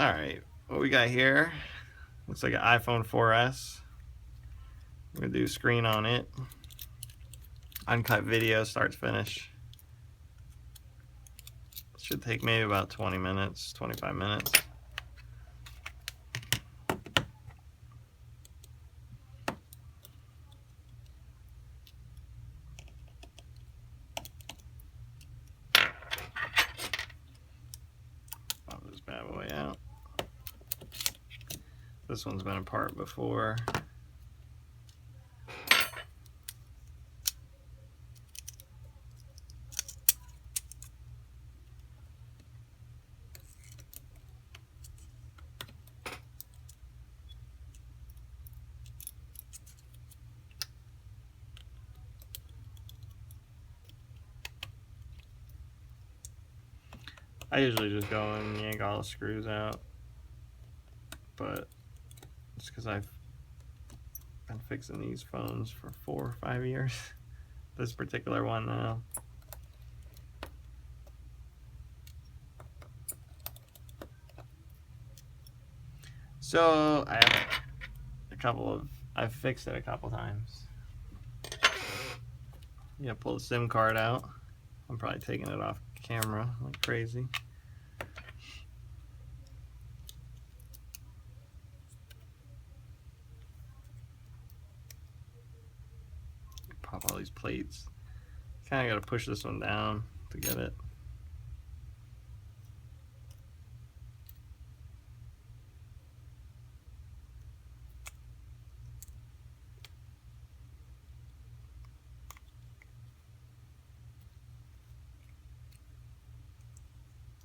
Alright, what we got here looks like an iPhone 4S. I'm gonna do screen on it. Uncut video, start to finish. Should take maybe about 20 minutes, 25 minutes. Pop this bad boy out. This one's been apart before. I usually just go and yank all the screws out, but it's because I've been fixing these phones for 4 or 5 years. This particular one now. So I have I've fixed it a couple times. Yeah, pull the SIM card out. I'm probably taking it off camera like crazy. Pop all these plates. Kind of got to push this one down to get it.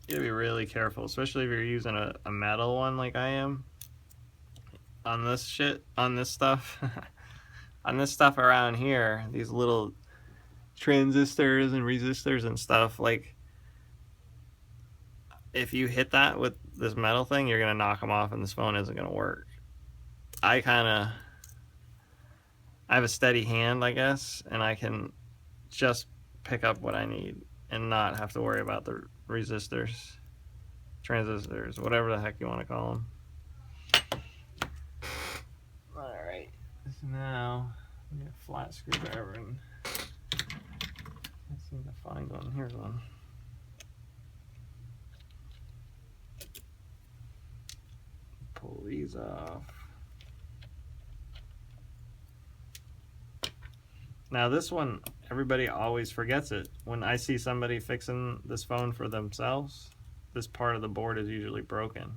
You gotta be really careful, especially if you're using a metal one like I am. On this stuff, on this stuff around here, these little transistors and resistors and stuff, like if you hit that with this metal thing, you're gonna knock them off and this phone isn't gonna work. I have a steady hand, I guess, and I can just pick up what I need and not have to worry about the resistors, transistors, whatever the heck you want to call them. Alright, so now I need a flat screwdriver and can't seem to find one. Here's one. Pull these off. Now this one, everybody always forgets it. When I see somebody fixing this phone for themselves, this part of the board is usually broken.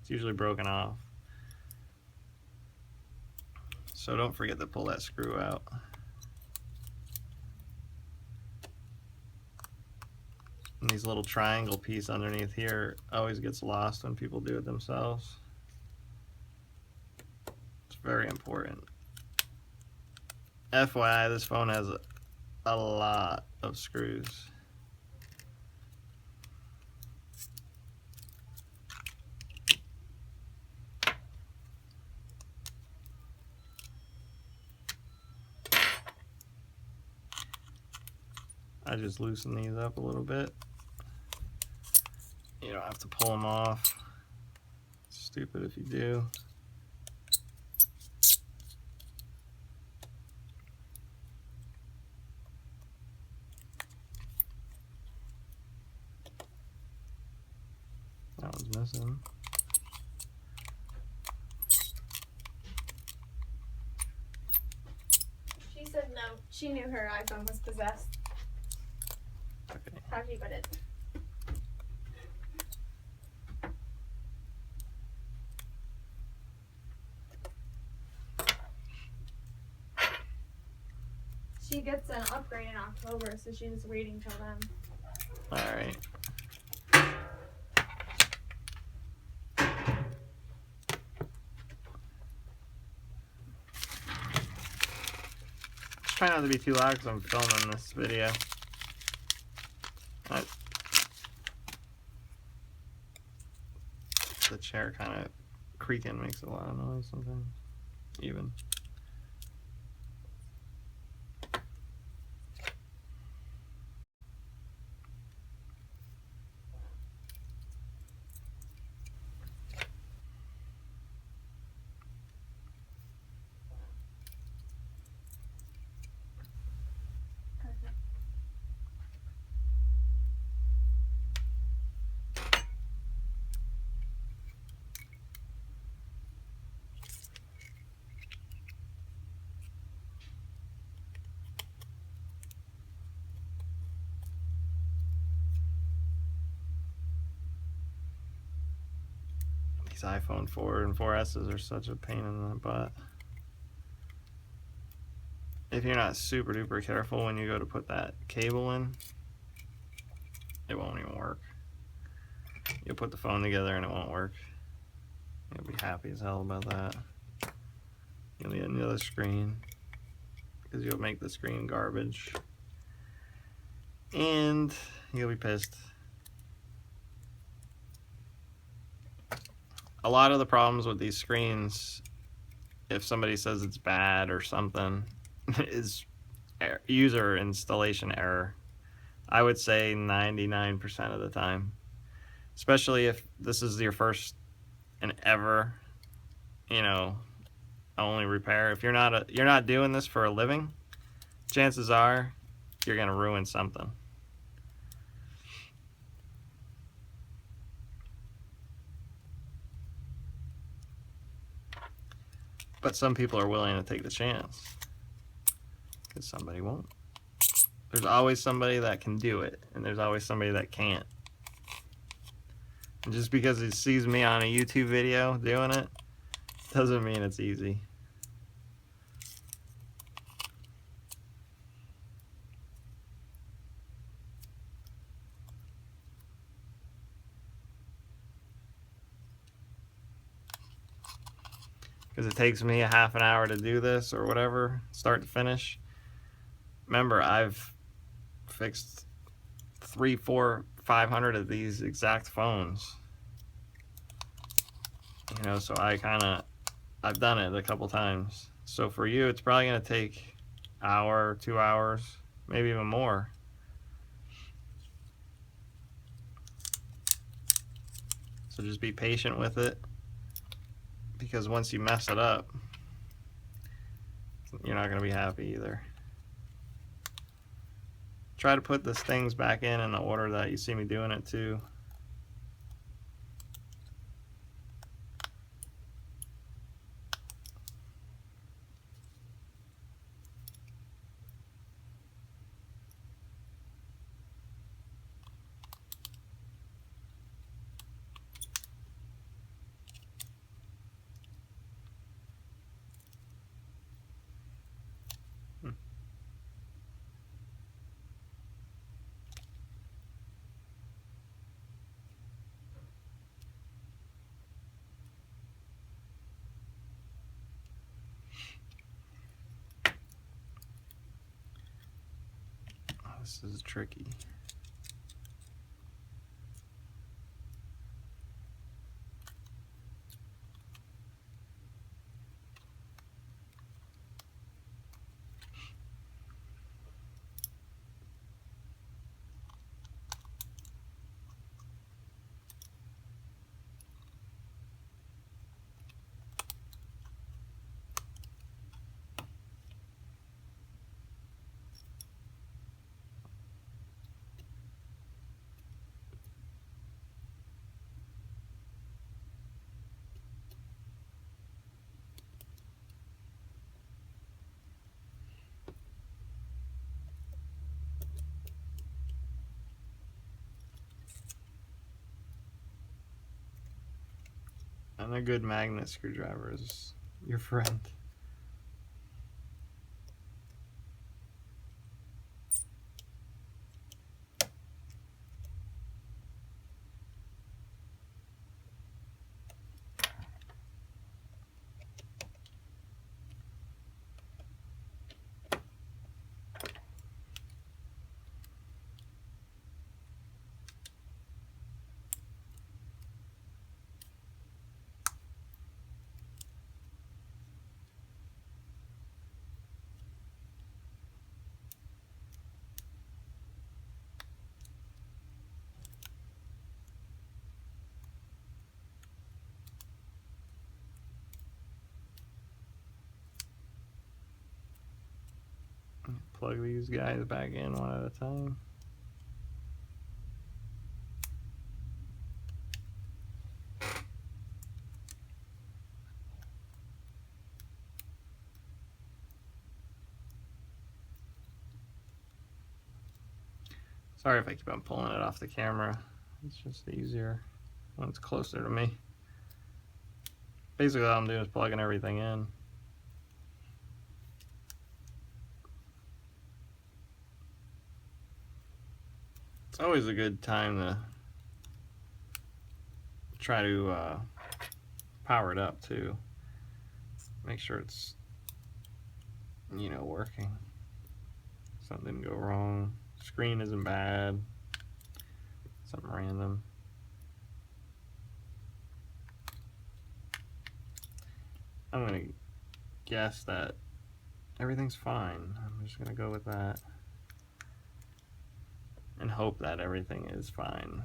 It's usually broken off. So don't forget to pull that screw out. And these little triangle piece underneath here always gets lost when people do it themselves. It's very important. FYI, this phone has a lot of screws. I just loosen these up a little bit. You don't have to pull them off. It's stupid if you do. That one's missing. She said no. She knew her iPhone was possessed. Okay. How she put it. She gets an upgrade in October, so she's waiting till then. Alright. Just try not to be too loud because I'm filming this video. The chair kind of creaking makes a lot of noise sometimes, even. These iPhone 4 and 4S's are such a pain in the butt. If you're not super duper careful when you go to put that cable in, it won't even work. You'll put the phone together and it won't work. You'll be happy as hell about that. You'll need another screen because you'll make the screen garbage. And you'll be pissed. A lot of the problems with these screens, if somebody says it's bad or something, is user installation error. I would say 99% of the time. Especially if this is your first and ever, you know, only repair. If you're not doing this for a living, chances are you're gonna ruin something. But some people are willing to take the chance because somebody won't. There's always somebody that can do it, and there's always somebody that can't. And just because he sees me on a YouTube video doing it doesn't mean it's easy. Because it takes me a half an hour to do this or whatever, start to finish. Remember, I've fixed 300, 400, 500 of these exact phones. You know, so I've done it a couple times. So for you, it's probably gonna take an hour, 2 hours, maybe even more. So just be patient with it, because once you mess it up, you're not gonna be happy either. Try to put the things back in the order that you see me doing it too. This is tricky. And a good magnet screwdriver is your friend. Plug these guys back in one at a time. Sorry if I keep on pulling it off the camera. It's just easier when it's closer to me. Basically all I'm doing is plugging everything in. It's always a good time to try to power it up too. Make sure it's, you know, working. Something didn't go wrong. Screen isn't bad. Something random. I'm gonna guess that everything's fine. I'm just gonna go with that and hope that everything is fine.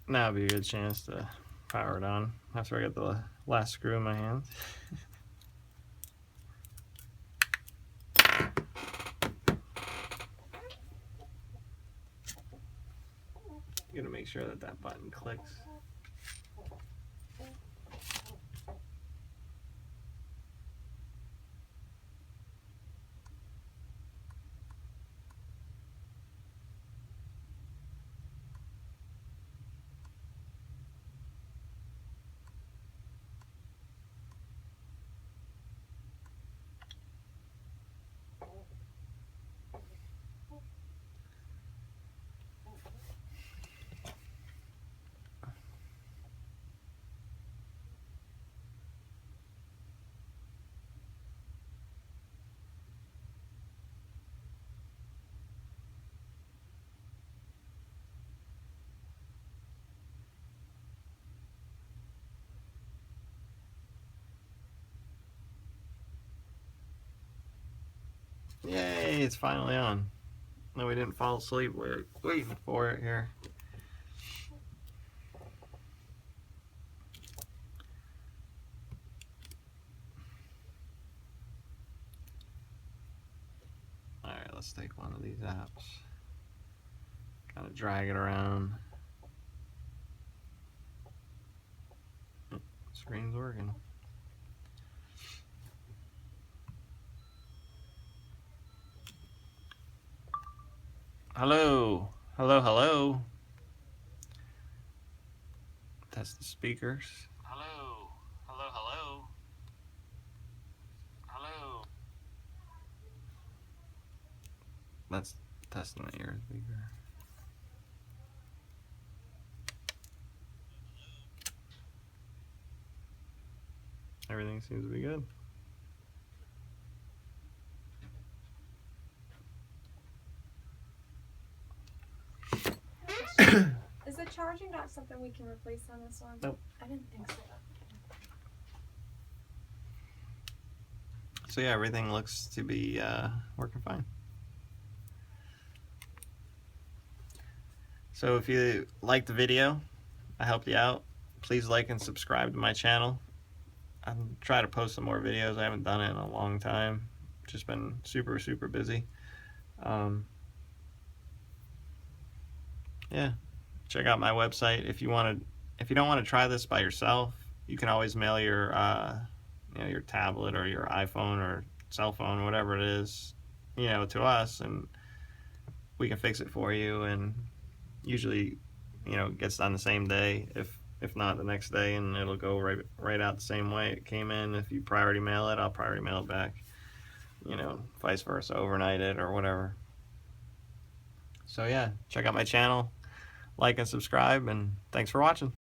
Now would be a good chance to power it on after I get the last screw in my hand. Gotta make sure that that button clicks. Yay, it's finally on. No, we didn't fall asleep waiting for it here. Alright, let's take one of these apps. Kind of drag it around. Screen's working. Hello. Hello, hello. Test the speakers. Hello. Hello, hello. Hello. That's testing the ear speaker. Everything seems to be good. Is the charging not something we can replace on this one? Nope. I didn't think so. So yeah, everything looks to be working fine. So if you liked the video, I helped you out, please like and subscribe to my channel. I'm trying to post some more videos. I haven't done it in a long time. Just been super busy. Yeah, check out my website if you don't want to try this by yourself. You can always mail your your tablet or your iPhone or cell phone, whatever it is, to us, and we can fix it for you. And usually, it gets done the same day. if not the next day, and it'll go right out the same way it came in. If you priority mail it, I'll priority mail it back. You know, vice versa, overnight it or whatever. So yeah, check out my channel, like and subscribe, and thanks for watching.